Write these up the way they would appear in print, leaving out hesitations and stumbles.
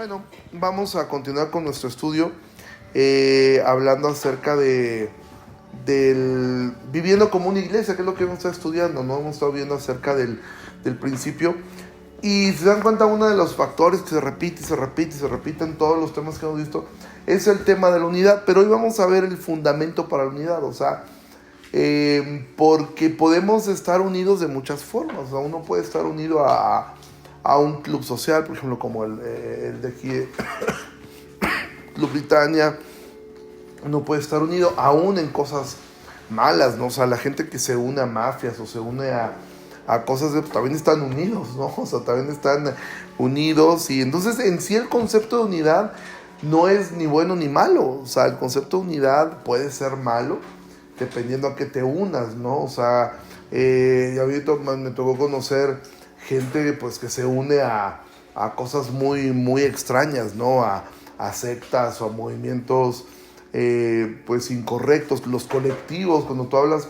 Bueno, vamos a continuar con nuestro estudio, hablando acerca del viviendo como una iglesia, que es lo que hemos estado estudiando, ¿no? Hemos estado viendo acerca del principio. Y se dan cuenta, uno de los factores que se repite y se repite y se repite en todos los temas que hemos visto es el tema de la unidad. Pero hoy vamos a ver el fundamento para la unidad, o sea, porque podemos estar unidos de muchas formas. O sea, uno puede estar unido a un club social, por ejemplo, como el de aquí, Club Britannia. Uno puede estar unido aún en cosas malas, ¿no? O sea, la gente que se une a mafias o se une a cosas también están unidos, ¿no? O sea, también están unidos. Y entonces en sí el concepto de unidad no es ni bueno ni malo. O sea, el concepto de unidad puede ser malo dependiendo a qué te unas, ¿no? O sea, ahorita me tocó conocer gente pues que se une a cosas muy, muy extrañas, ¿no? A sectas o a movimientos pues incorrectos. Los colectivos, cuando tú hablas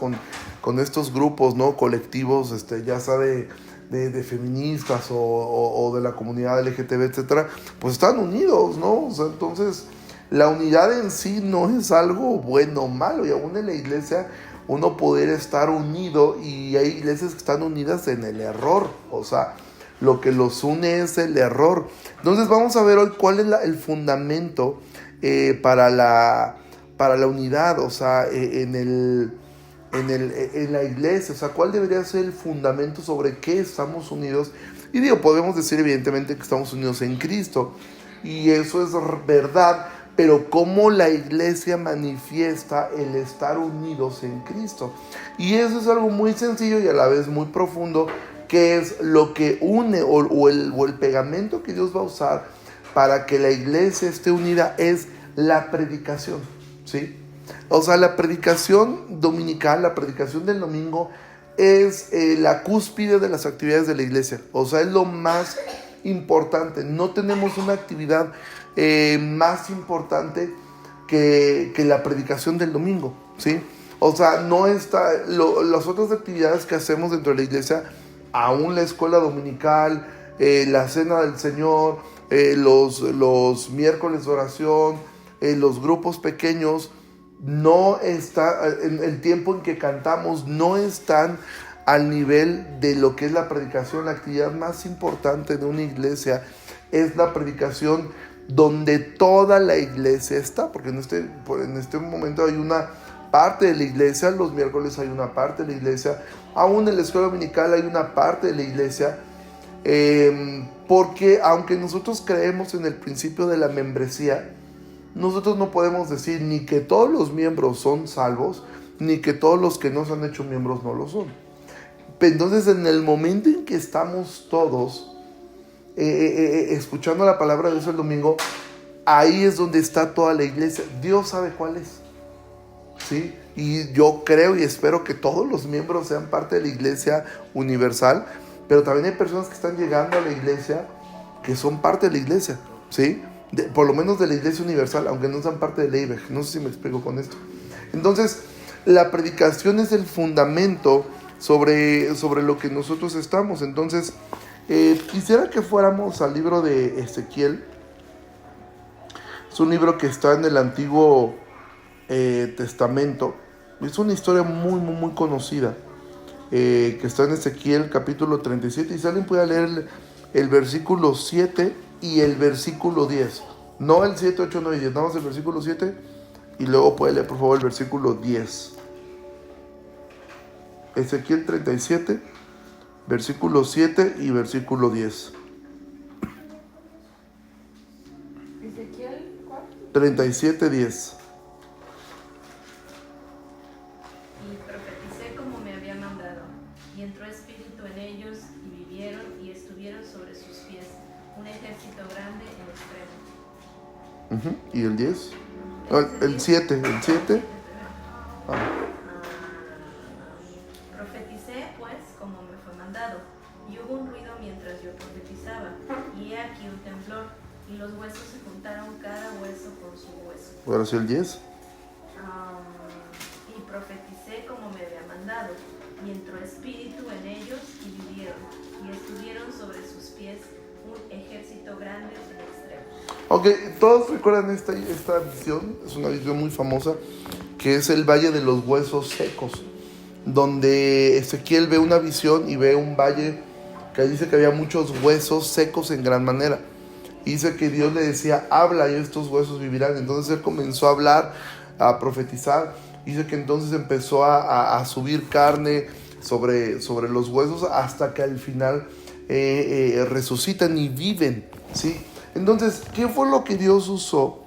con estos grupos, ¿no? Colectivos, ya sea de feministas o de la comunidad LGTB, etcétera, pues están unidos, ¿no? O sea, entonces la unidad en sí no es algo bueno o malo, y aún en la iglesia uno poder estar unido, y hay iglesias que están unidas en el error, o sea, lo que los une es el error. Entonces vamos a ver hoy cuál es el fundamento para la unidad, o sea, en la iglesia, o sea, cuál debería ser el fundamento sobre qué estamos unidos. Y digo, podemos decir evidentemente que estamos unidos en Cristo, y eso es verdad, pero cómo la iglesia manifiesta el estar unidos en Cristo. Y eso es algo muy sencillo y a la vez muy profundo, que es lo que une o el pegamento que Dios va a usar para que la iglesia esté unida, es la predicación, ¿sí? O sea, la predicación dominical, la predicación del domingo es la cúspide de las actividades de la iglesia. O sea, es lo más importante. No tenemos una actividad más importante que la predicación del domingo, ¿sí? O sea, no está las otras actividades que hacemos dentro de la iglesia, aún la escuela dominical, la cena del Señor, los miércoles de oración, los grupos pequeños, no está, en el tiempo en que cantamos, no están al nivel de lo que es la predicación. La actividad más importante de una iglesia es la predicación, donde toda la iglesia está, porque en este momento hay una parte de la iglesia, los miércoles hay una parte de la iglesia, aún en la escuela dominical hay una parte de la iglesia, porque aunque nosotros creemos en el principio de la membresía, nosotros no podemos decir ni que todos los miembros son salvos, ni que todos los que no se han hecho miembros no lo son. Entonces, en el momento en que estamos todos escuchando la palabra de Dios el domingo, ahí es donde está toda la iglesia. Dios sabe cuál es, ¿sí? Y yo creo y espero que todos los miembros sean parte de la iglesia universal, pero también hay personas que están llegando a la iglesia que son parte de la iglesia, ¿sí? Por lo menos de la iglesia universal, aunque no sean parte de la IBEG. No sé si me explico con esto. Entonces, la predicación es el fundamento sobre lo que nosotros estamos. Entonces, quisiera que fuéramos al libro de Ezequiel. Es un libro que está en el Antiguo Testamento. Es una historia muy, muy, muy conocida, que está en Ezequiel capítulo 37. Y si alguien puede leer el versículo 7 y el versículo 10. No el 7, 8, 9 y 10. Nada más el versículo 7. Y luego puede leer por favor el versículo 10. Ezequiel 37, versículo 7 y versículo 10. Ezequiel, ¿cuál? 37, 10. Y profeticé como me había mandado, y entró espíritu en ellos, y vivieron y estuvieron sobre sus pies, un ejército grande en extremo. ¿Y el 10? No, el 7. El 7. Profeticé pues como me fue mandado, y hubo un ruido mientras yo profetizaba, y he aquí un temblor, y los huesos se juntaron cada hueso con su hueso. Ahora sí el 10. Y profeticé como me había mandado, y entró espíritu en ellos, y vivieron, y estuvieron sobre sus pies un ejército grande en extremo. Ok, todos recuerdan esta visión, es una visión muy famosa, que es el Valle de los Huesos Secos, donde Ezequiel ve una visión y ve un valle que dice que había muchos huesos secos en gran manera. Y dice que Dios le decía, habla y estos huesos vivirán. Entonces él comenzó a hablar, a profetizar. Dice que entonces empezó a subir carne sobre los huesos hasta que al final resucitan y viven, ¿sí? Entonces, ¿qué fue lo que Dios usó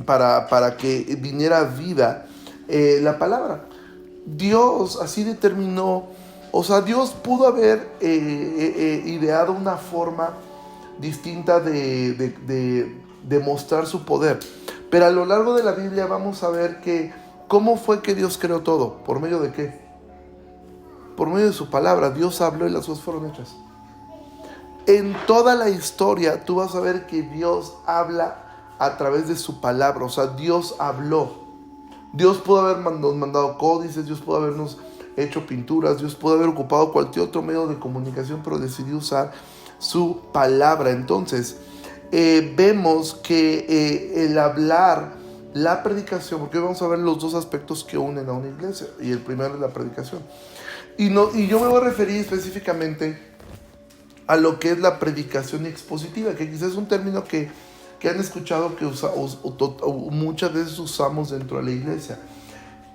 para que viniera vida? La palabra. Dios así determinó, o sea, Dios pudo haber ideado una forma distinta de mostrar su poder, pero a lo largo de la Biblia vamos a ver que cómo fue que Dios creó todo. ¿Por medio de qué? Por medio de su palabra. Dios habló y las cosas fueron hechas. En toda la historia tú vas a ver que Dios habla a través de su palabra. O sea, Dios habló. Dios pudo habernos mandado códices, Dios pudo habernos hecho pinturas, Dios pudo haber ocupado cualquier otro medio de comunicación, pero decidió usar su palabra. Entonces vemos que el hablar, la predicación, porque hoy vamos a ver los dos aspectos que unen a una iglesia, y el primero es la predicación. Y yo me voy a referir específicamente a lo que es la predicación expositiva, que quizás es un término que han escuchado que muchas veces usamos dentro de la iglesia,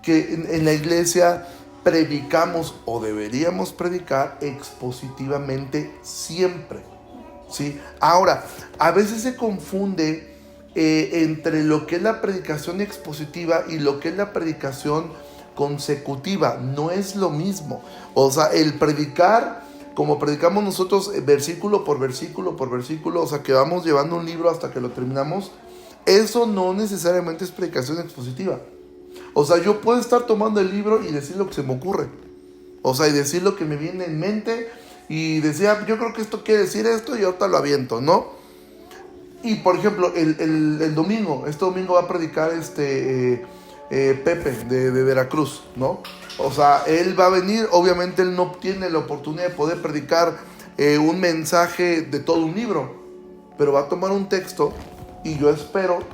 que en la iglesia predicamos o deberíamos predicar expositivamente siempre, ¿sí? Ahora, a veces se confunde entre lo que es la predicación expositiva y lo que es la predicación consecutiva. No es lo mismo. O sea, el predicar, como predicamos nosotros versículo por versículo por versículo, o sea, que vamos llevando un libro hasta que lo terminamos, eso no necesariamente es predicación expositiva. O sea, yo puedo estar tomando el libro y decir lo que se me ocurre. O sea, y decir lo que me viene en mente y decir, yo creo que esto quiere decir esto, y ahorita lo aviento, ¿no? Y por ejemplo, el domingo, este domingo va a predicar Pepe de Veracruz, ¿no? O sea, él va a venir, obviamente él no tiene la oportunidad de poder predicar un mensaje de todo un libro, pero va a tomar un texto y yo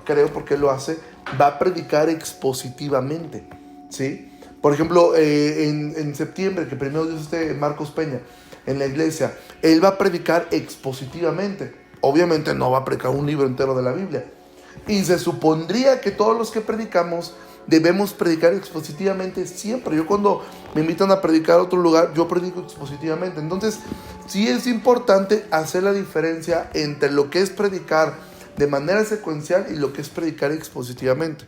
creo porque él lo hace, va a predicar expositivamente, ¿sí? Por ejemplo, en septiembre, que primero Dios esté Marcos Peña en la iglesia, él va a predicar expositivamente. Obviamente no va a predicar un libro entero de la Biblia. Y se supondría que todos los que predicamos debemos predicar expositivamente siempre. Yo cuando me invitan a predicar a otro lugar, yo predico expositivamente. Entonces, sí es importante hacer la diferencia entre lo que es predicar de manera secuencial y lo que es predicar expositivamente.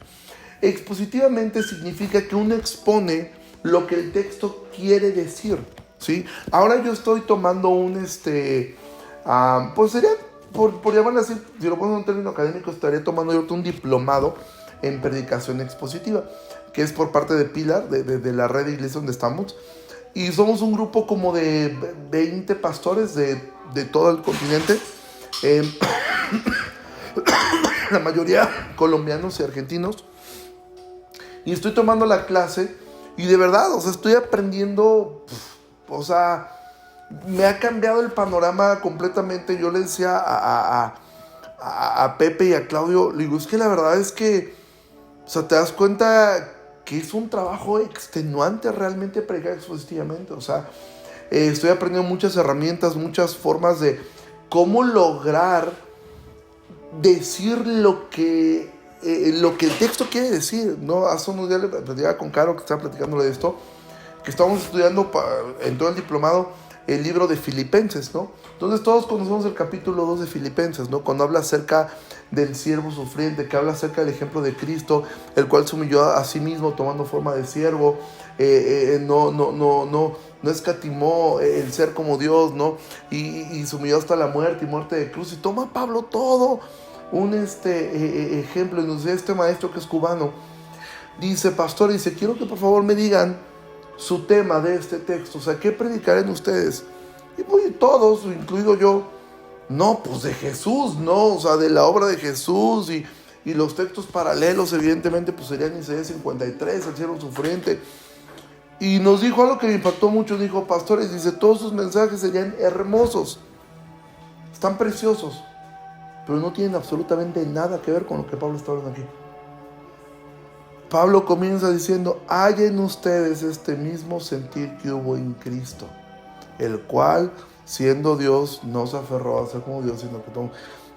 Expositivamente significa que uno expone lo que el texto quiere decir, ¿sí? Ahora yo estoy tomando pues sería, por llamarlo así, si lo pongo en un término académico, estaría tomando yo un diplomado en predicación expositiva, que es por parte de Pilar, de la red de iglesia donde estamos, y somos un grupo como de 20 pastores de todo el continente, la mayoría colombianos y argentinos, y estoy tomando la clase, y de verdad, o sea, estoy aprendiendo, o sea, me ha cambiado el panorama completamente. Yo le decía a Pepe y a Claudio, le digo, es que la verdad es que, o sea, te das cuenta que es un trabajo extenuante realmente predicar expositivamente. O sea, estoy aprendiendo muchas herramientas, muchas formas de cómo lograr decir lo que el texto quiere decir, ¿no? Hace unos días le platicaba con Caro, que estaba platicándole de esto, que estábamos estudiando en todo el diplomado el libro de Filipenses, ¿no? Entonces todos conocemos el capítulo 2 de Filipenses, ¿no? Cuando habla acerca del siervo sufriente, que habla acerca del ejemplo de Cristo, el cual se humilló a sí mismo tomando forma de siervo, no escatimó el ser como Dios, ¿no? Y se humilló hasta la muerte y muerte de cruz. Y toma Pablo todo un ejemplo, y nos dice este maestro que es cubano, dice, pastor, dice, quiero que por favor me digan su tema de este texto, o sea, ¿qué predicarán ustedes? Y pues todos, incluido yo, no, pues de Jesús, ¿no? O sea, de la obra de Jesús, y los textos paralelos, evidentemente, pues serían Isaías 53, el siervo sufriente. Y nos dijo algo que me impactó mucho, dijo, pastores, dice, todos sus mensajes serían hermosos, están preciosos, pero no tienen absolutamente nada que ver con lo que Pablo está hablando aquí. Pablo comienza diciendo: hallen ustedes este mismo sentir que hubo en Cristo, el cual, siendo Dios, no se aferró a ser como Dios, sino que todo.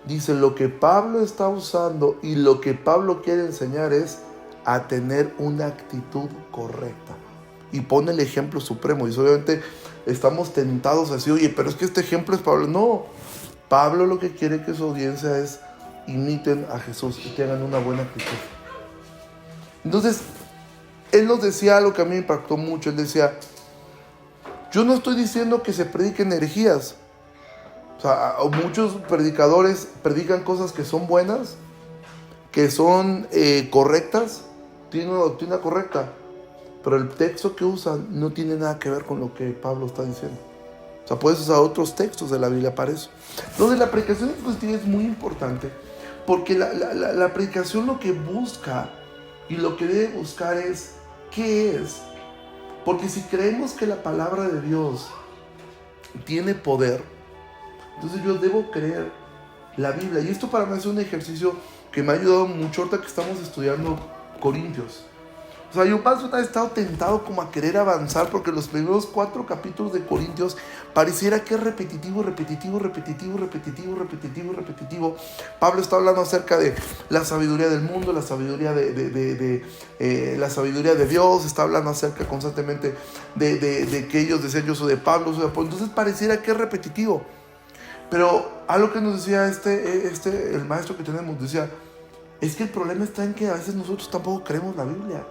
Dice, lo que Pablo está usando y lo que Pablo quiere enseñar es a tener una actitud correcta. Y pone el ejemplo supremo. Y obviamente estamos tentados a decir: oye, pero es que este ejemplo es Pablo. No, Pablo lo que quiere que su audiencia es imiten a Jesús y tengan una buena actitud. Entonces, él nos decía algo que a mí me impactó mucho. Él decía: yo no estoy diciendo que se prediquen herejías. O sea, muchos predicadores predican cosas que son buenas, que son correctas, tienen una doctrina correcta, pero el texto que usan no tiene nada que ver con lo que Pablo está diciendo. O sea, puedes usar otros textos de la Biblia para eso. Entonces, la predicación expositiva es muy importante, porque la predicación lo que busca y lo que debe buscar es ¿qué es? Porque si creemos que la palabra de Dios tiene poder, entonces yo debo creer la Biblia. Y esto para mí es un ejercicio que me ha ayudado mucho ahorita que estamos estudiando Corintios. O sea, yo más he estado tentado como a querer avanzar, porque los primeros 4 capítulos de Corintios pareciera que es repetitivo. Pablo está hablando acerca de la sabiduría del mundo, la sabiduría la sabiduría de Dios. Está hablando acerca constantemente de que ellos decían: yo soy de Pablo, soy de Apolo. Entonces pareciera que es repetitivo. Pero algo que nos decía el maestro que tenemos, decía: es que el problema está en que a veces nosotros tampoco creemos la Biblia.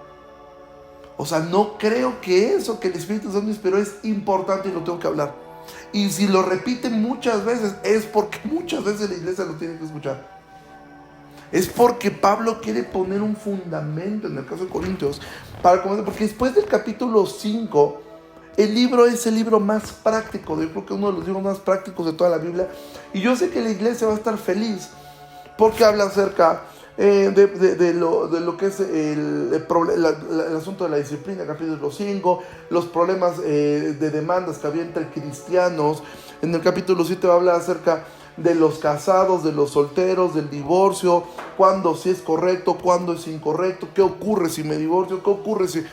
O sea, no creo que eso que el Espíritu Santo inspiró es importante y lo tengo que hablar. Y si lo repiten muchas veces, es porque muchas veces la iglesia lo tiene que escuchar. Es porque Pablo quiere poner un fundamento en el caso de Corintios, porque después del capítulo 5, el libro es el libro más práctico. Yo creo que es uno de los libros más prácticos de toda la Biblia. Y yo sé que la iglesia va a estar feliz, porque habla acerca de lo que es el asunto de la disciplina, capítulo 5, los problemas de demandas que había entre cristianos. En el capítulo 7 va a hablar acerca de los casados, de los solteros, del divorcio, cuándo sí es correcto, cuándo es incorrecto, qué ocurre si me divorcio, qué ocurre si...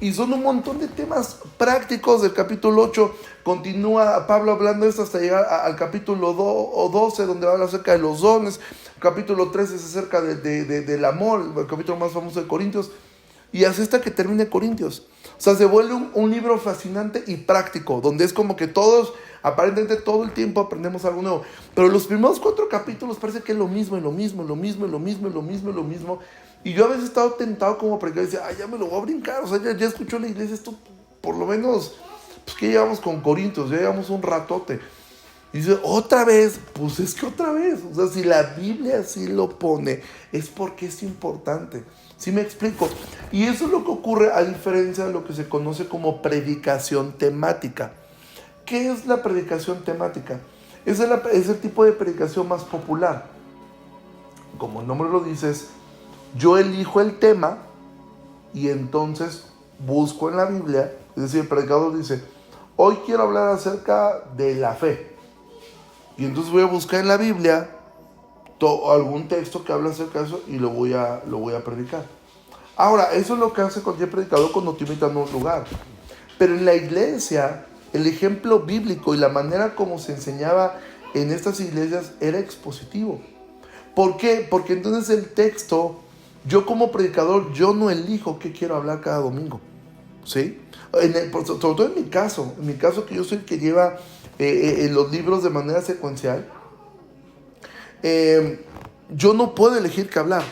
Y son un montón de temas prácticos. Del capítulo 8 continúa Pablo hablando de esto hasta llegar al capítulo 12, donde habla acerca de los dones. El capítulo 13 es acerca del amor, el capítulo más famoso de Corintios. Y hasta que termine Corintios. O sea, se vuelve un libro fascinante y práctico, donde es como que todos, aparentemente todo el tiempo aprendemos algo nuevo. Pero los primeros 4 capítulos parece que es lo mismo. Y yo a veces he estado tentado como predicador y decía: ya me lo voy a brincar. O sea, ya escuchó la iglesia esto, por lo menos, pues que llevamos con Corintios, ya llevamos un ratote. Y dice: otra vez, pues es que otra vez. O sea, si la Biblia así lo pone, es porque es importante. ¿Sí me explico? Y eso es lo que ocurre a diferencia de lo que se conoce como predicación temática. ¿Qué es la predicación temática? Es el tipo de predicación más popular. Como el nombre lo dice, yo elijo el tema y entonces busco en la Biblia. Es decir, el predicador dice: hoy quiero hablar acerca de la fe. Y entonces voy a buscar en la Biblia algún texto que habla acerca de eso y lo voy a predicar. Ahora, eso es lo que hace cualquier predicador cuando te invitan a un lugar. Pero en la iglesia, el ejemplo bíblico y la manera como se enseñaba en estas iglesias era expositivo. ¿Por qué? Porque entonces el texto, yo como predicador, yo no elijo qué quiero hablar cada domingo. ¿Sí? Sobre todo en mi caso que yo soy el que lleva los libros de manera secuencial, yo no puedo elegir qué hablar.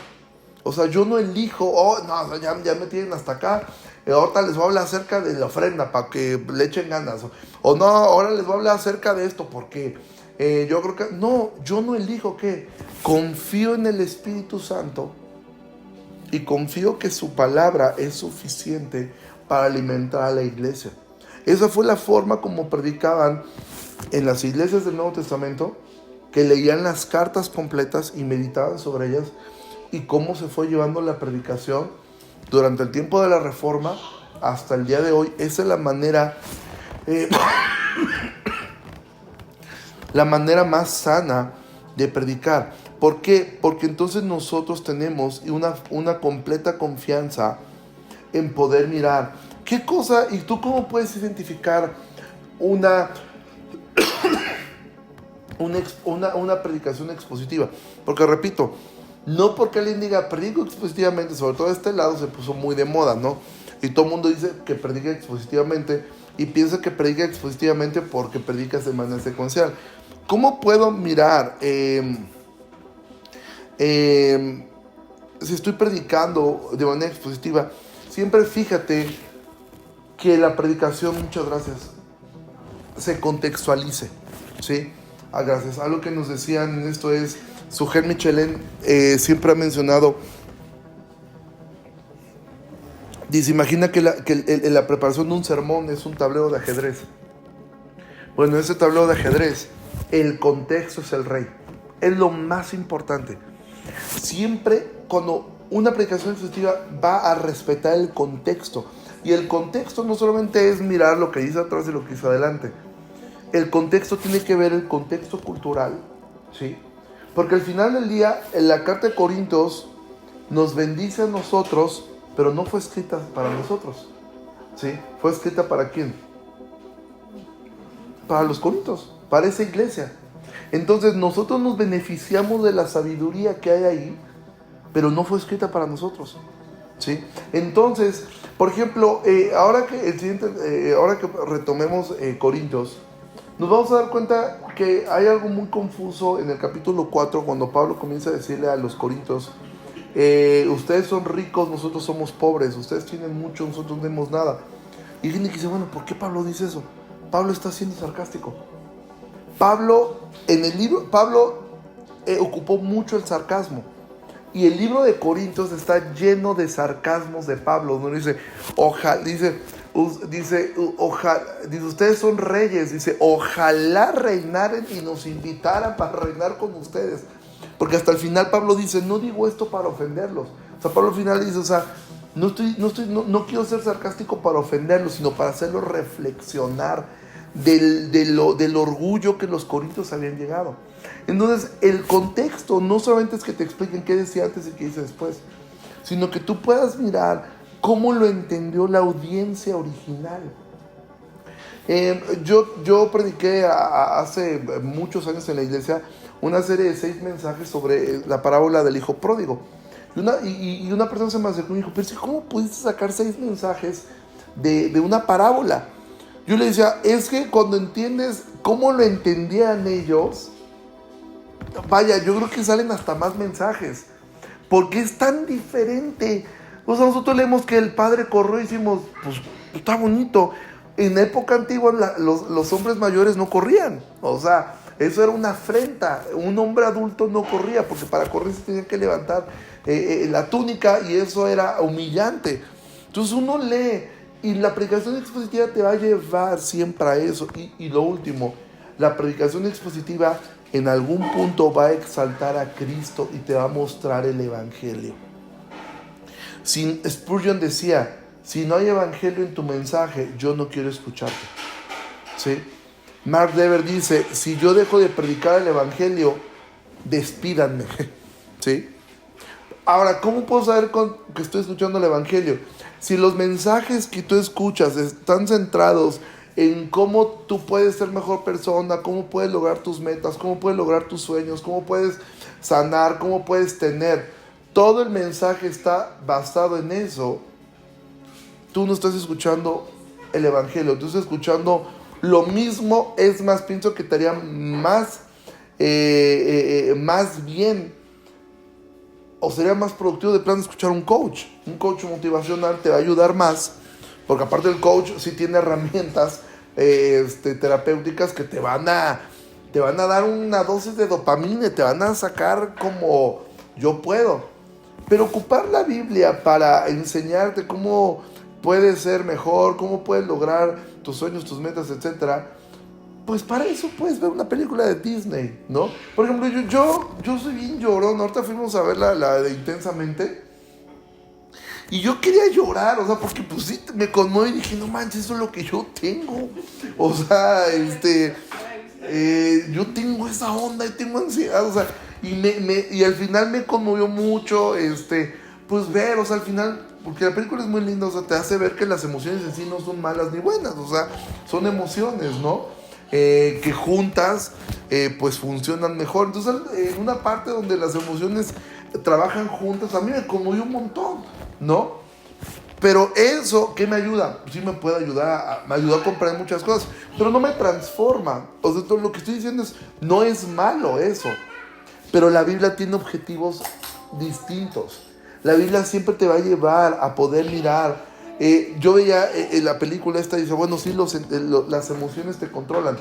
O sea, yo no elijo, ya me tienen hasta acá, ahorita les voy a hablar acerca de la ofrenda para que le echen ganas. O no, ahora les voy a hablar acerca de esto porque yo creo que... No, yo no elijo qué. Confío en el Espíritu Santo y confío que su palabra es suficiente para alimentar a la iglesia. Esa fue la forma como predicaban en las iglesias del Nuevo Testamento, que leían las cartas completas y meditaban sobre ellas, y cómo se fue llevando la predicación durante el tiempo de la Reforma hasta el día de hoy. Esa es la manera la manera más sana de predicar. ¿Por qué? Porque entonces nosotros tenemos una completa confianza en poder mirar qué cosa, y tú cómo puedes identificar una predicación expositiva. Porque repito, no porque alguien diga predico expositivamente, sobre todo este lado se puso muy de moda, ¿no? Y todo el mundo dice que predica expositivamente y piensa que predica expositivamente porque predicas de manera secuencial. ¿Cómo puedo mirar si estoy predicando de manera expositiva? Siempre fíjate que la predicación, muchas gracias, se contextualice, ¿sí? Gracias. Algo que nos decían en esto es, Sujel Michelin siempre ha mencionado, dice, imagina que la preparación de un sermón es un tablero de ajedrez. Bueno, ese tablero de ajedrez, el contexto es el rey, es lo más importante. Siempre cuando una predicación expositiva va a respetar el contexto, y el contexto no solamente es mirar lo que dice atrás y lo que dice adelante. El contexto tiene que ver el contexto cultural, ¿sí? Porque al final del día, en la carta de Corintios nos bendice a nosotros, pero no fue escrita para nosotros, ¿sí? ¿Fue escrita para quién? Para los corintios, para esa iglesia. Entonces nosotros nos beneficiamos de la sabiduría que hay ahí, pero no fue escrita para nosotros, ¿sí? Entonces, por ejemplo, ahora que retomemos Corintios, nos vamos a dar cuenta que hay algo muy confuso en el capítulo 4, cuando Pablo comienza a decirle a los corintios, ustedes son ricos, nosotros somos pobres, ustedes tienen mucho, nosotros no tenemos nada. Y hay gente que dice, bueno, ¿por qué Pablo dice eso? Pablo está siendo sarcástico. Pablo ocupó mucho el sarcasmo. Y el libro de Corintios está lleno de sarcasmos de Pablo. ¿No? Dice, ustedes son reyes. Dice, ojalá reinaran y nos invitaran para reinar con ustedes. Porque hasta el final Pablo dice, no digo esto para ofenderlos. O sea, Pablo al final dice, o sea, no quiero ser sarcástico para ofenderlos, sino para hacerlos reflexionar del orgullo que los corintios habían llegado. Entonces, el contexto no solamente es que te expliquen qué decía antes y qué dice después, sino que tú puedas mirar cómo lo entendió la audiencia original. Yo prediqué hace muchos años en la iglesia una serie de 6 mensajes sobre la parábola del hijo pródigo. Y una persona se me acercó y me dijo, pero ¿cómo pudiste sacar 6 mensajes de una parábola? Yo le decía, es que cuando entiendes cómo lo entendían ellos, vaya, yo creo que salen hasta más mensajes, porque es tan diferente. O sea, nosotros leemos que el padre corrió y decimos, pues está bonito. En época antigua los hombres mayores no corrían, o sea, eso era una afrenta. Un hombre adulto no corría, porque para correr se tenía que levantar la túnica, y eso era humillante. Entonces uno lee, y la predicación expositiva te va a llevar siempre a eso. Y lo último, la predicación expositiva en algún punto va a exaltar a Cristo y te va a mostrar el evangelio. Spurgeon decía, si no hay evangelio en tu mensaje, yo no quiero escucharte, ¿sí? Mark Dever dice, si yo dejo de predicar el evangelio, despídanme, ¿sí? Ahora, ¿cómo puedo saber que estoy escuchando el evangelio? Si los mensajes que tú escuchas están centrados en cómo tú puedes ser mejor persona, cómo puedes lograr tus metas, cómo puedes lograr tus sueños, cómo puedes sanar, cómo puedes tener, todo el mensaje está basado en eso, tú no estás escuchando el evangelio, tú estás escuchando lo mismo. Es más, pienso que te haría más bien, o sería más productivo de plano escuchar un coach motivacional. Te va a ayudar más, porque aparte el coach sí tiene herramientas terapéuticas que te van a dar una dosis de dopamina, te van a sacar como yo puedo. Pero ocupar la Biblia para enseñarte cómo puedes ser mejor, cómo puedes lograr tus sueños, tus metas, etcétera, pues para eso puedes ver una película de Disney, ¿no? Por ejemplo, yo soy bien llorón. Ahorita fuimos a ver la de Intensamente, y yo quería llorar, o sea, porque pues sí, me conmoví y dije, no manches, eso es lo que yo tengo. O sea, yo tengo esa onda y tengo ansiedad, o sea, Y al final me conmovió mucho, pues ver, o sea, al final, porque la película es muy linda, o sea, te hace ver que las emociones en sí no son malas ni buenas, o sea, son emociones, ¿no? Que juntas, pues funcionan mejor. Entonces, en una parte donde las emociones trabajan juntas, a mí me conmovió un montón, ¿no? Pero eso, ¿qué me ayuda? Sí me puede ayudar, me ayuda a comprender muchas cosas, pero no me transforma. O sea, todo lo que estoy diciendo es, no es malo eso, pero la Biblia tiene objetivos distintos. La Biblia siempre te va a llevar a poder mirar. Yo veía la película esta y dice, bueno, sí, las emociones te controlan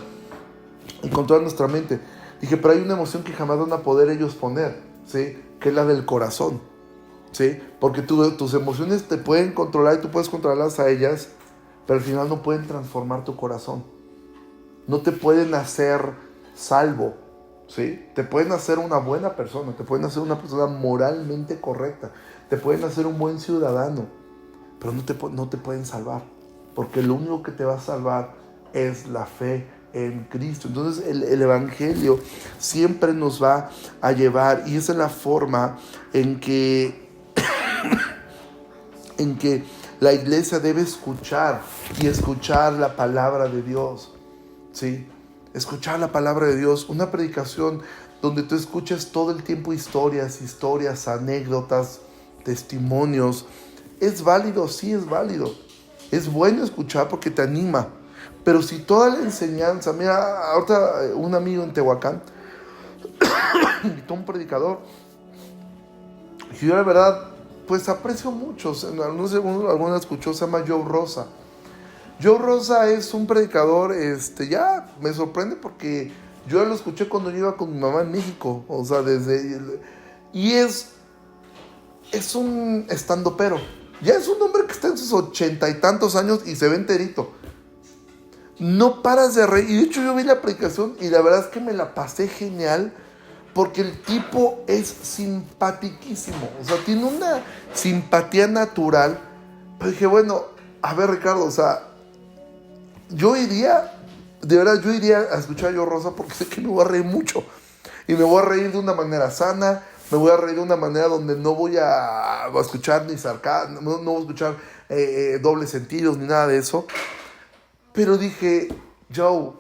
y controlan nuestra mente. Dije, pero hay una emoción que jamás van a poder ellos poner, ¿sí? Que es la del corazón, ¿sí? Porque tus emociones te pueden controlar y tú puedes controlarlas a ellas, pero al final no pueden transformar tu corazón. No te pueden hacer salvo, ¿sí? Te pueden hacer una buena persona, te pueden hacer una persona moralmente correcta, te pueden hacer un buen ciudadano, pero no te pueden salvar, porque lo único que te va a salvar es la fe en Cristo. Entonces el Evangelio siempre nos va a llevar, y esa es la forma en que la iglesia debe escuchar y escuchar la palabra de Dios, ¿sí? Escuchar la palabra de Dios, una predicación donde tú escuches todo el tiempo historias, anécdotas, testimonios. ¿Es válido? Sí, es válido. Es bueno escuchar porque te anima. Pero si toda la enseñanza, mira, ahorita un amigo en Tehuacán invitó a un predicador, y yo la verdad, pues aprecio mucho, no sé, alguno escuchó, se llama Joe Rosa. Joe Rosa es un predicador, ya me sorprende porque yo lo escuché cuando yo iba con mi mamá en México, o sea, y es un estandopero. Ya es un hombre que está en sus 80 y tantos años y se ve enterito. No paras de reír. Y de hecho yo vi la predicación y la verdad es que me la pasé genial, porque el tipo es simpaticísimo. O sea, tiene una simpatía natural. Pero dije, bueno, a ver, Ricardo, o sea, de verdad yo iría a escuchar a Joe Rosa porque sé que me voy a reír mucho. Y me voy a reír de una manera sana, me voy a reír de una manera donde no voy a escuchar ni sarcasmo, no voy a escuchar dobles sentidos ni nada de eso. Pero dije, Joe,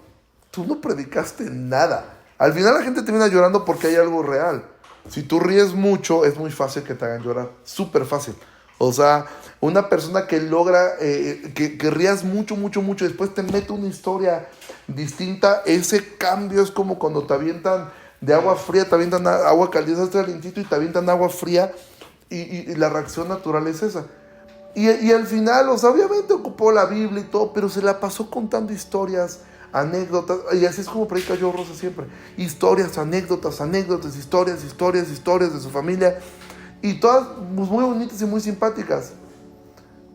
tú no predicaste nada. Al final la gente termina llorando porque hay algo real. Si tú ríes mucho, es muy fácil que te hagan llorar. Súper fácil. O sea, una persona que logra que rías mucho, después te mete una historia distinta, ese cambio es como cuando te avientan de agua fría, te avientan agua caliente, estás calientito y te avientan agua fría, y la reacción natural es esa. Y al final, o sea, obviamente ocupó la Biblia y todo, pero se la pasó contando historias, anécdotas, y así es como predica Joe Rosa siempre. Historias, anécdotas, historias de su familia, y todas pues, muy bonitas y muy simpáticas.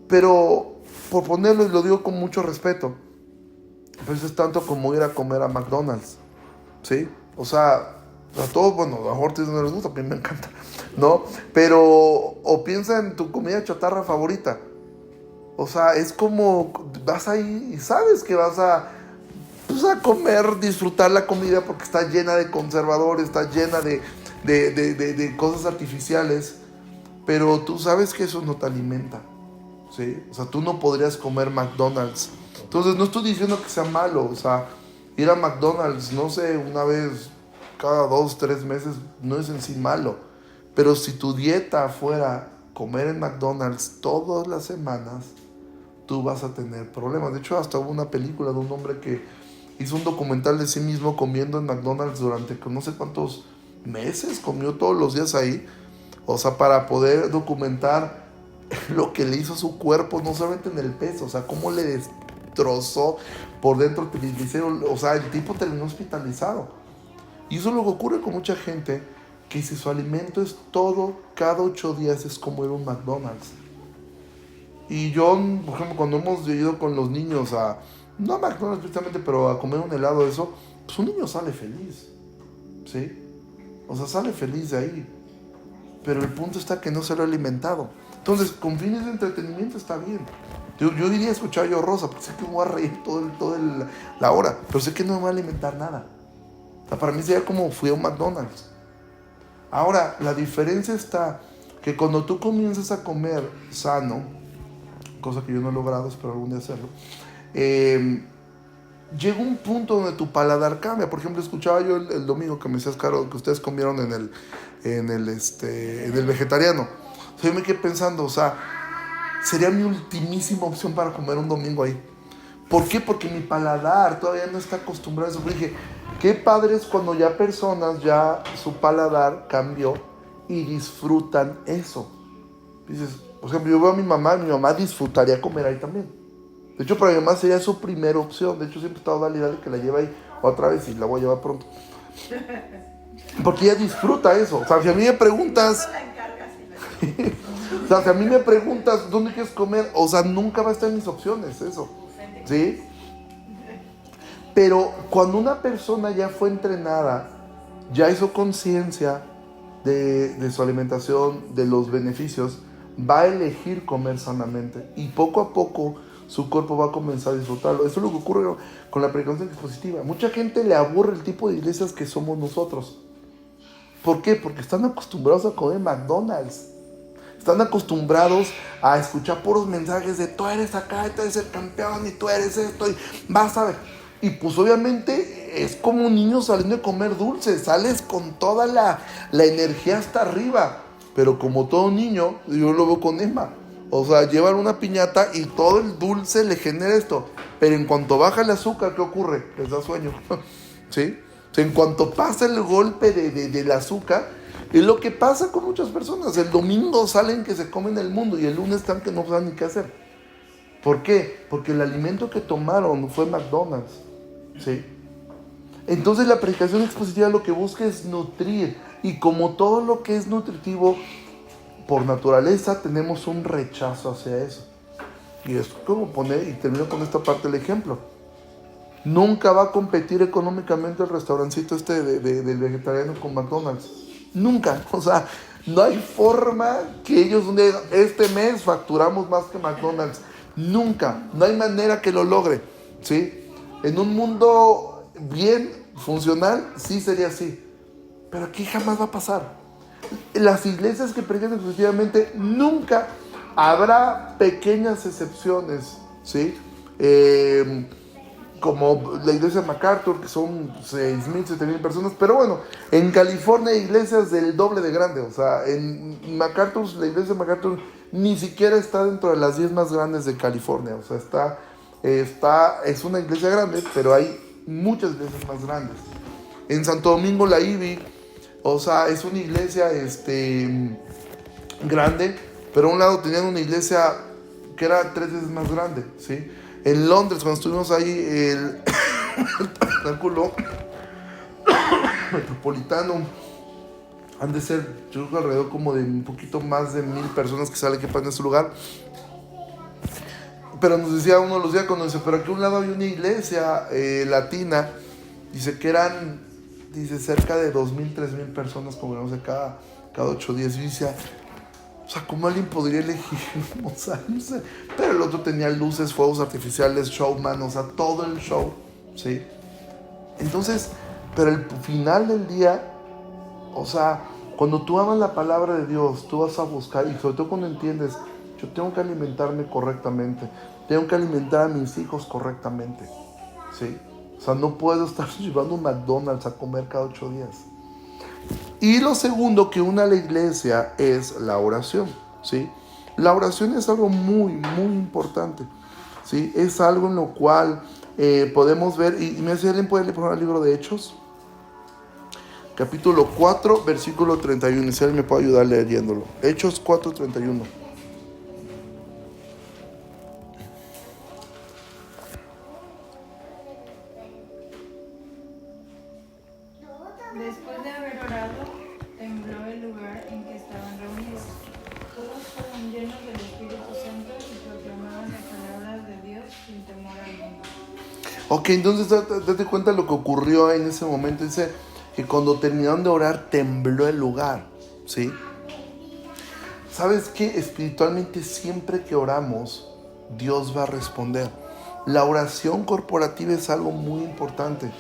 Pero, por ponerlo, y lo digo con mucho respeto, pues es tanto como ir a comer a McDonald's, ¿sí? O sea, a todos, bueno, a lo mejor no les gusta, a mí me encanta, ¿no? Pero, o piensa en tu comida chatarra favorita. O sea, es como, vas ahí y sabes que vas a comer, disfrutar la comida porque está llena de conservadores, está llena de cosas artificiales, pero tú sabes que eso no te alimenta, ¿sí? O sea, tú no podrías comer McDonald's. Entonces, no estoy diciendo que sea malo, o sea, ir a McDonald's, no sé, una vez cada 2-3 meses no es en sí malo. Pero si tu dieta fuera comer en McDonald's todas las semanas, tú vas a tener problemas. De hecho, hasta hubo una película de un hombre que hizo un documental de sí mismo comiendo en McDonald's durante no sé cuántos meses, comió todos los días ahí. O sea, para poder documentar lo que le hizo a su cuerpo, no solamente en el peso, o sea, cómo le destrozó por dentro, o sea, el tipo terminó hospitalizado. Y eso es lo que ocurre con mucha gente, que si su alimento es todo, cada 8 días es como ir a un McDonald's. Y yo, por ejemplo, cuando hemos ido con los niños no a McDonald's precisamente, pero a comer un helado de eso, pues un niño sale feliz, ¿sí? O sea, sale feliz de ahí. Pero el punto está que no se lo ha alimentado. Entonces, con fines de entretenimiento está bien. Yo diría escuchar a Joe Rosa, porque sé que me voy a reír toda la hora, pero sé que no me va a alimentar nada. O sea, para mí sería como fui a un McDonald's. Ahora, la diferencia está que cuando tú comienzas a comer sano, cosa que yo no he logrado, espero algún día hacerlo, llega un punto donde tu paladar cambia. Por ejemplo, escuchaba yo el domingo que me decías, Caro, que ustedes comieron en el vegetariano. O sea, yo me quedé pensando, o sea, sería mi ultimísima opción para comer un domingo ahí. ¿Por qué? Porque mi paladar todavía no está acostumbrado a eso. Pero dije, qué padre es cuando ya personas, ya su paladar cambió y disfrutan eso. Dices, por ejemplo, yo veo a mi mamá disfrutaría comer ahí también. De hecho, para mi mamá sería su primera opción. De hecho, siempre he estado dando la idea de que la lleve ahí otra vez y la voy a llevar pronto. Porque ella disfruta eso. O sea, si a mí me preguntas... o sea, si a mí me preguntas dónde quieres comer, o sea, nunca va a estar en mis opciones eso. ¿Sí? Pero cuando una persona ya fue entrenada, ya hizo conciencia de su alimentación, de los beneficios, va a elegir comer sanamente. Y poco a poco su cuerpo va a comenzar a disfrutarlo. Eso es lo que ocurre con la predicación expositiva. Mucha gente le aburre el tipo de iglesias que somos nosotros. ¿Por qué? Porque están acostumbrados a comer McDonald's. Están acostumbrados a escuchar puros mensajes de tú eres acá, tú eres el campeón y tú eres esto y vas a ver. Y pues obviamente es como un niño saliendo de comer dulce, sales con toda la energía hasta arriba. Pero como todo niño, yo lo veo con Emma. O sea, llevan una piñata y todo el dulce le genera esto. Pero en cuanto baja el azúcar, ¿qué ocurre? Les da sueño. ¿Sí? O sea, en cuanto pasa el golpe del azúcar, es lo que pasa con muchas personas. El domingo salen que se comen el mundo y el lunes están que no saben ni qué hacer. ¿Por qué? Porque el alimento que tomaron fue McDonald's. ¿Sí? Entonces la predicación expositiva lo que busca es nutrir. Y como todo lo que es nutritivo, por naturaleza tenemos un rechazo hacia eso. Y es como poner, y termino con esta parte del ejemplo. Nunca va a competir económicamente el restaurancito del vegetariano con McDonald's. Nunca. O sea, no hay forma que ellos digan, este mes facturamos más que McDonald's. Nunca. No hay manera que lo logre. ¿Sí? En un mundo bien funcional, sí sería así. Pero aquí jamás va a pasar. Las iglesias que predican exclusivamente, nunca habrá pequeñas excepciones. ¿Sí? Como la iglesia de MacArthur, que son 6,000, 7,000 personas, pero bueno, en California hay iglesias del doble de grande. O sea, en MacArthur, la iglesia de MacArthur ni siquiera está dentro de las 10 más grandes de California. O sea, es una iglesia grande, pero hay muchas iglesias más grandes. En Santo Domingo la IBI, o sea, es una iglesia grande, pero a un lado tenían una iglesia que era 3 veces más grande, ¿sí? En Londres, cuando estuvimos ahí, el tabernáculo metropolitano, han de ser, yo creo que alrededor como de un poquito más de 1,000 personas que salen que pasan en ese lugar. Pero nos decía uno de los diáconos, dice, pero aquí a un lado hay una iglesia latina, dice que eran, dice, cerca de 2,000, 3,000 personas congregándose cada 8 días. Y decía, o sea, ¿cómo alguien podría elegir? O sea, no sé. Pero el otro tenía luces, fuegos artificiales, showman, o sea, todo el show, ¿sí? Entonces, pero el final del día, o sea, cuando tú amas la palabra de Dios, tú vas a buscar, y sobre todo cuando entiendes, yo tengo que alimentarme correctamente, tengo que alimentar a mis hijos correctamente, ¿sí? O sea, no puedo estar llevando un McDonald's a comer cada 8 días. Y lo segundo que une a la iglesia es la oración, ¿sí? La oración es algo muy, muy importante, ¿sí? Es algo en lo cual podemos ver, y me decía, ¿alguien puede leer por favor el libro de Hechos? Capítulo 4, versículo 31, si alguien me puede ayudar leyéndolo. Hechos 4, 31. Después de haber orado, tembló el lugar en que estaban reunidos. Todos fueron llenos del Espíritu Santo y proclamaban las palabras de Dios sin temor alguno. Ok, entonces date cuenta lo que ocurrió en ese momento. Dice que cuando terminaron de orar tembló el lugar, ¿sí? ¿Sabes qué? Espiritualmente siempre que oramos, Dios va a responder. La oración corporativa es algo muy importante.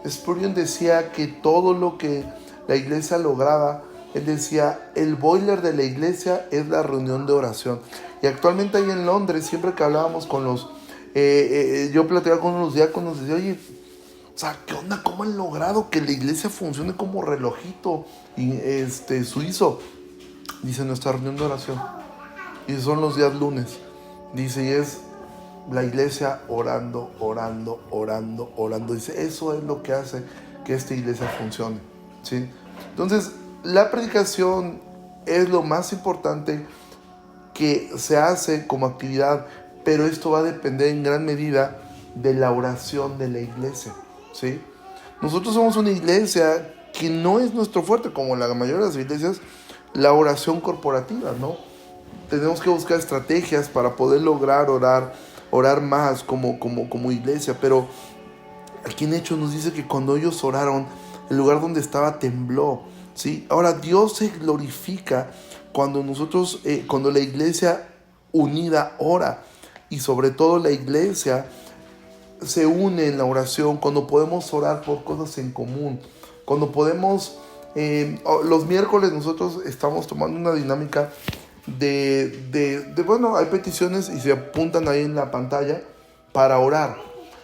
Spurgeon decía que todo lo que la iglesia lograba él decía, el boiler de la iglesia es la reunión de oración. Y actualmente ahí en Londres, siempre que hablábamos con yo platicaba con los diáconos, decía, oye, o sea, ¿qué onda? ¿Cómo han logrado que la iglesia funcione como relojito suizo? Dice, nuestra reunión de oración. Y son los días lunes. Dice, y es la iglesia orando. Dice, eso es lo que hace que esta iglesia funcione, ¿sí? Entonces, la predicación es lo más importante que se hace como actividad, pero esto va a depender en gran medida de la oración de la iglesia, ¿sí? Nosotros somos una iglesia que no es nuestro fuerte, como la mayoría de las iglesias, la oración corporativa, ¿no? Tenemos que buscar estrategias para poder lograr orar más como iglesia, pero aquí en Hechos nos dice que cuando ellos oraron, el lugar donde estaba tembló, ¿sí? Ahora, Dios se glorifica cuando cuando la iglesia unida ora, y sobre todo la iglesia se une en la oración, cuando podemos orar por cosas en común, cuando podemos, los miércoles nosotros estamos tomando una dinámica bueno, hay peticiones y se apuntan ahí en la pantalla para orar.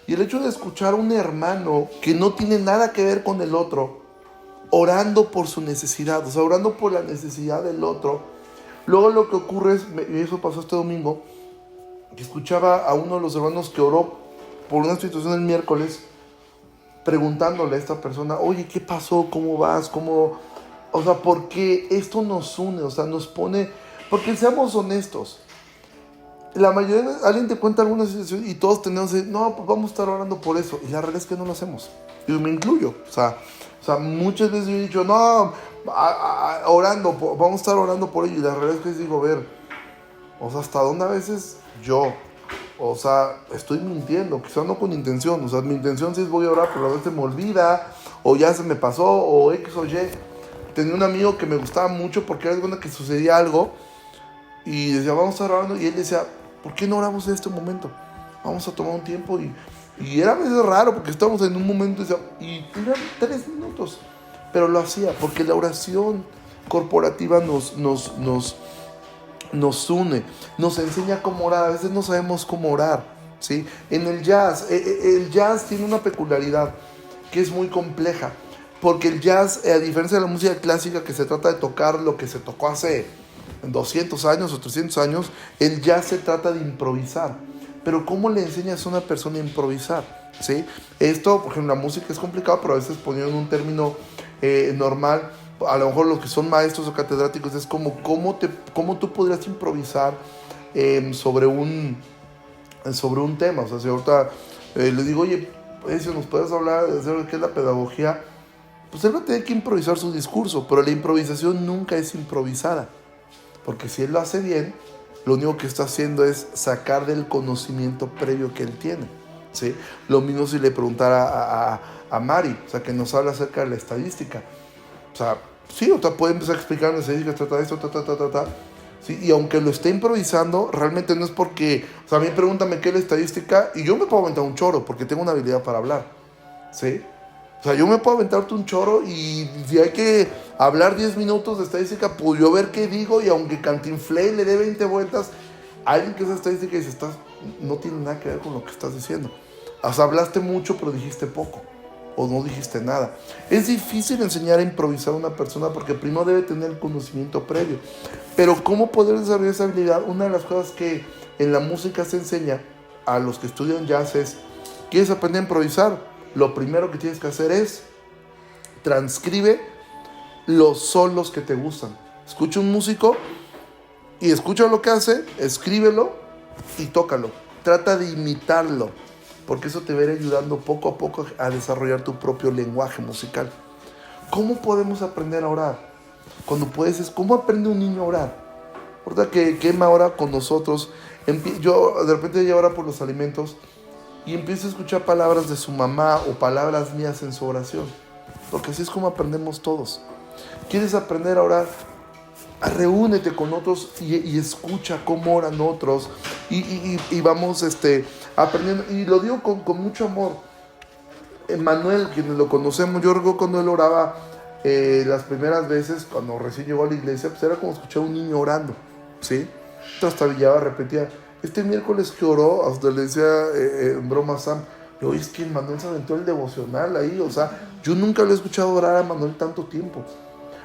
Y el hecho de escuchar a un hermano que no tiene nada que ver con el otro, orando por su necesidad, o sea, orando por la necesidad del otro. Luego lo que ocurre es, y eso pasó este domingo, que escuchaba a uno de los hermanos que oró por una situación el miércoles, preguntándole a esta persona, oye, ¿qué pasó? ¿Cómo vas? O sea, ¿por qué esto nos une? O sea, nos pone... Porque seamos honestos, la mayoría, alguien te cuenta alguna situación y todos tenemos, no, pues vamos a estar orando por eso, y la realidad es que no lo hacemos, y me incluyo, o sea, muchas veces yo he dicho, no, vamos a estar orando por ello, y la realidad es que digo, ver, o sea, hasta dónde a veces yo, o sea, estoy mintiendo, quizás no con intención, o sea, mi intención sí es voy a orar, pero a veces me olvida, o ya se me pasó, o X o Y. Tenía un amigo que me gustaba mucho porque era cuando que sucedía algo, y decía, vamos a estar orando, y él decía, ¿por qué no oramos en este momento? Vamos a tomar un tiempo, y era a veces raro, porque estábamos en un momento, y eran 3 minutos, pero lo hacía, porque la oración corporativa nos une, nos enseña cómo orar. A veces no sabemos cómo orar, ¿sí? En el jazz tiene una peculiaridad que es muy compleja, porque el jazz, a diferencia de la música clásica, que se trata de tocar lo que se tocó hace 200 años o 300 años, el jazz se trata de improvisar. Pero ¿cómo le enseñas a una persona a improvisar? ¿Sí? Esto, por ejemplo, la música es complicado, pero a veces poniendo un término normal, a lo mejor los que son maestros o catedráticos, es como cómo tú podrías improvisar sobre un tema. O sea, si ahorita le digo, oye, si nos puedes hablar de qué es la pedagogía, pues él va a tener que improvisar su discurso, pero la improvisación nunca es improvisada, porque si él lo hace bien, lo único que está haciendo es sacar del conocimiento previo que él tiene, ¿sí? Lo mismo si le preguntara a Mari, o sea, que nos habla acerca de la estadística. O sea, sí, o sea, puede empezar a explicar la estadística, trata de esto, ¿sí? Y aunque lo esté improvisando, realmente no es porque... O sea, a mí pregúntame qué es la estadística y yo me puedo aventar un choro, porque tengo una habilidad para hablar, ¿sí? O sea, yo me puedo aventarte un choro y si hay que hablar 10 minutos de estadística, pues yo ver qué digo, y aunque cantinflé y le dé 20 vueltas, alguien que es estadística y dice, no tiene nada que ver con lo que estás diciendo. O sea, hablaste mucho pero dijiste poco, o no dijiste nada. Es difícil enseñar a improvisar a una persona porque primero debe tener el conocimiento previo. Pero ¿cómo poder desarrollar esa habilidad? Una de las cosas que en la música se enseña a los que estudian jazz es, ¿quieres aprender a improvisar? Lo primero que tienes que hacer es transcribe los solos que te gustan. Escucha un músico y escucha lo que hace, escríbelo y tócalo. Trata de imitarlo, porque eso te va a ir ayudando poco a poco a desarrollar tu propio lenguaje musical. ¿Cómo podemos aprender a orar? ¿Cómo aprende un niño a orar? Ahorita que Emma ora con nosotros, yo de repente ella ora por los alimentos, y empieza a escuchar palabras de su mamá o palabras mías en su oración. Porque así es como aprendemos todos. ¿Quieres aprender a orar? Reúnete con otros y escucha cómo oran otros. Y vamos aprendiendo. Y lo digo con mucho amor. Manuel, quienes lo conocemos, yo recuerdo cuando él oraba, las primeras veces, cuando recién llegó a la iglesia, pues era como escuchar a un niño orando, ¿sí? Entonces trastabillaba, repetía, este miércoles que oró, hasta le decía en broma a Sam, oye, es que Manuel se aventó el devocional ahí, o sea, yo nunca lo he escuchado orar a Manuel tanto tiempo.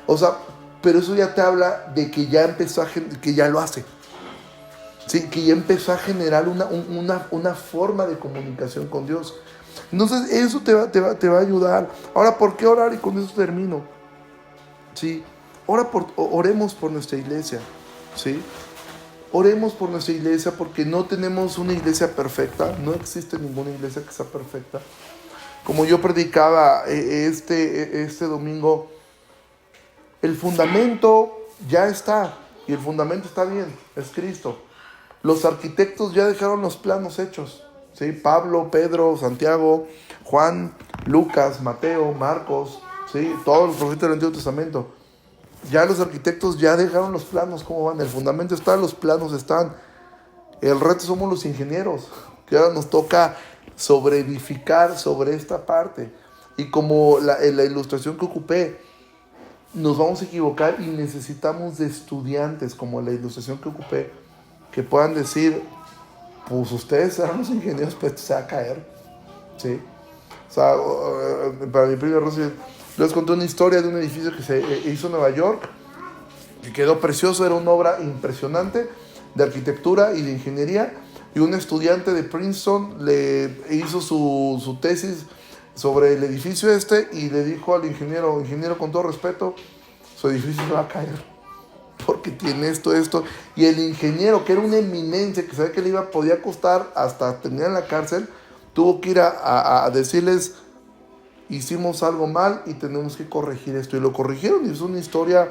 O sea, pero eso ya te habla de que ya empezó que ya lo hace. Sí, que ya empezó a generar una forma de comunicación con Dios. Entonces eso te va a ayudar. Ahora, ¿por qué orar? Y con eso termino. ¿Sí? Oremos por nuestra iglesia. ¿Sí? Oremos por nuestra iglesia porque no tenemos una iglesia perfecta. No existe ninguna iglesia que sea perfecta. Como yo predicaba este domingo, el fundamento ya está. Y el fundamento está bien. Es Cristo. Los arquitectos ya dejaron los planos hechos, ¿sí? Pablo, Pedro, Santiago, Juan, Lucas, Mateo, Marcos, ¿sí? Todos los profetas del Antiguo Testamento. Ya los arquitectos ya dejaron los planos, ¿cómo van? El fundamento está, los planos están. El reto somos los ingenieros, que ahora nos toca sobreedificar sobre esta parte. Y como la ilustración que ocupé, nos vamos a equivocar y necesitamos de estudiantes, como la ilustración que ocupé, que puedan decir, pues ustedes serán los ingenieros, pues esto se va a caer, ¿sí? O sea, para mi primer Rosy, les conté una historia de un edificio que se hizo en Nueva York, que quedó precioso, era una obra impresionante de arquitectura y de ingeniería, y un estudiante de Princeton le hizo su tesis sobre el edificio y le dijo al ingeniero, con todo respeto, su edificio se va a caer. Porque tiene esto, y el ingeniero, que era una eminencia, que sabía que le podía costar hasta terminar en la cárcel, tuvo que ir a decirles, hicimos algo mal y tenemos que corregir esto, y lo corrigieron, y es una historia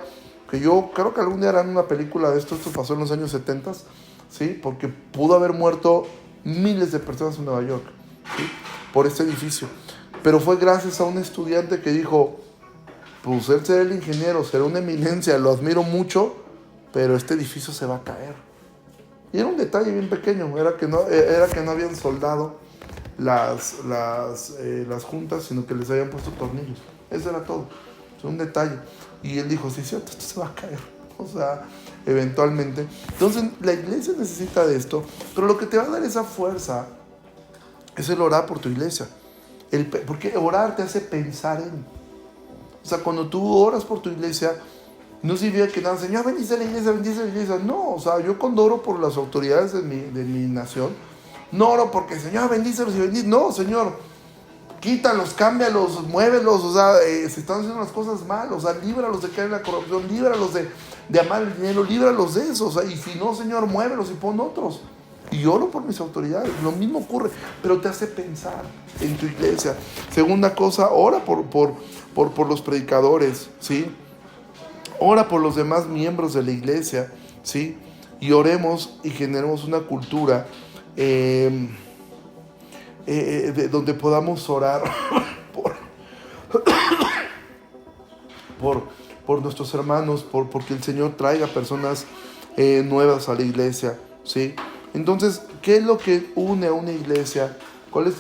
que yo creo que algún día harán una película de esto pasó en los años 70, ¿sí? Porque pudo haber muerto miles de personas en Nueva York, ¿sí? Por este edificio, pero fue gracias a un estudiante que dijo, pues él será el ingeniero, será una eminencia, lo admiro mucho, pero este edificio se va a caer. Y era un detalle bien pequeño, era que no habían soldado las juntas, sino que les habían puesto tornillos. Eso era todo, es un detalle. Y él dijo, sí, cierto, esto se va a caer. O sea, eventualmente. Entonces, la iglesia necesita de esto, pero lo que te va a dar esa fuerza es el orar por tu iglesia. Porque orar te hace pensar en... O sea, cuando tú oras por tu iglesia, no significa que nada, Señor, bendice la iglesia. No, o sea, yo cuando oro por las autoridades de mi nación, no oro porque, Señor, bendícelos y bendice. No, Señor, quítalos, cámbialos, muévelos, o sea, se están haciendo las cosas mal, o sea, líbralos de caer en la corrupción, líbralos de amar el dinero, líbralos de eso, o sea, y si no, Señor, muévelos y pon otros. Y oro por mis autoridades, lo mismo ocurre, pero te hace pensar en tu iglesia. Segunda cosa, ora por los predicadores, ¿sí? Ora por los demás miembros de la iglesia, ¿sí? Y oremos y generemos una cultura donde podamos orar por nuestros hermanos, porque el Señor traiga personas nuevas a la iglesia, ¿sí? Entonces, ¿qué es lo que une a una iglesia? ¿Cuál es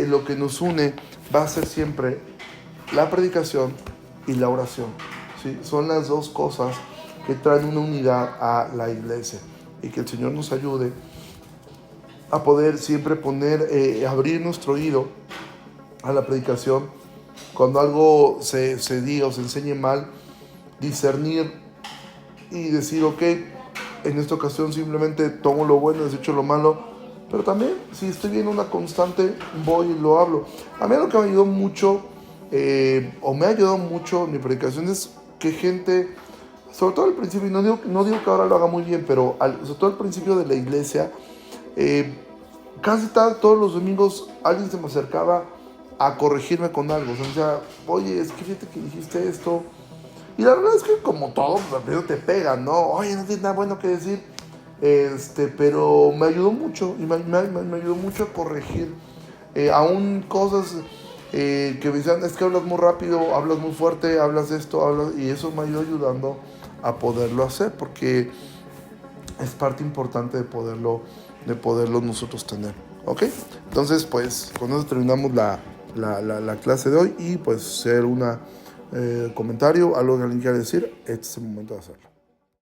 lo que nos une? Va a ser siempre la predicación y la oración, ¿sí? Son las dos cosas que traen una unidad a la iglesia, y que el Señor nos ayude a poder siempre abrir nuestro oído a la predicación. Cuando algo se diga o se enseñe mal, discernir y decir, ok, en esta ocasión simplemente tomo lo bueno, desecho lo malo, pero también si estoy viendo una constante, voy y lo hablo. A mí lo que me ayudó mucho, me ha ayudado mucho en mi predicación, es que gente, sobre todo al principio, y no digo que ahora lo haga muy bien, pero sobre todo al principio de la iglesia, casi todos los domingos alguien se me acercaba a corregirme con algo. O sea, me decía, oye, es que fíjate que dijiste esto. Y la verdad es que como todo, pues primero te pegan, ¿no? Oye, no tienes nada bueno que decir. Pero me ayudó mucho, y me ayudó mucho a corregir. Aún cosas que me decían, es que hablas muy rápido, hablas muy fuerte, hablas esto, y eso me ayudó ayudando a poderlo hacer, porque es parte importante de poderlo nosotros tener, ¿ok? Entonces, pues, con eso terminamos la clase de hoy, y pues ser una comentario, algo que alguien quiera decir, este es el momento de hacerlo.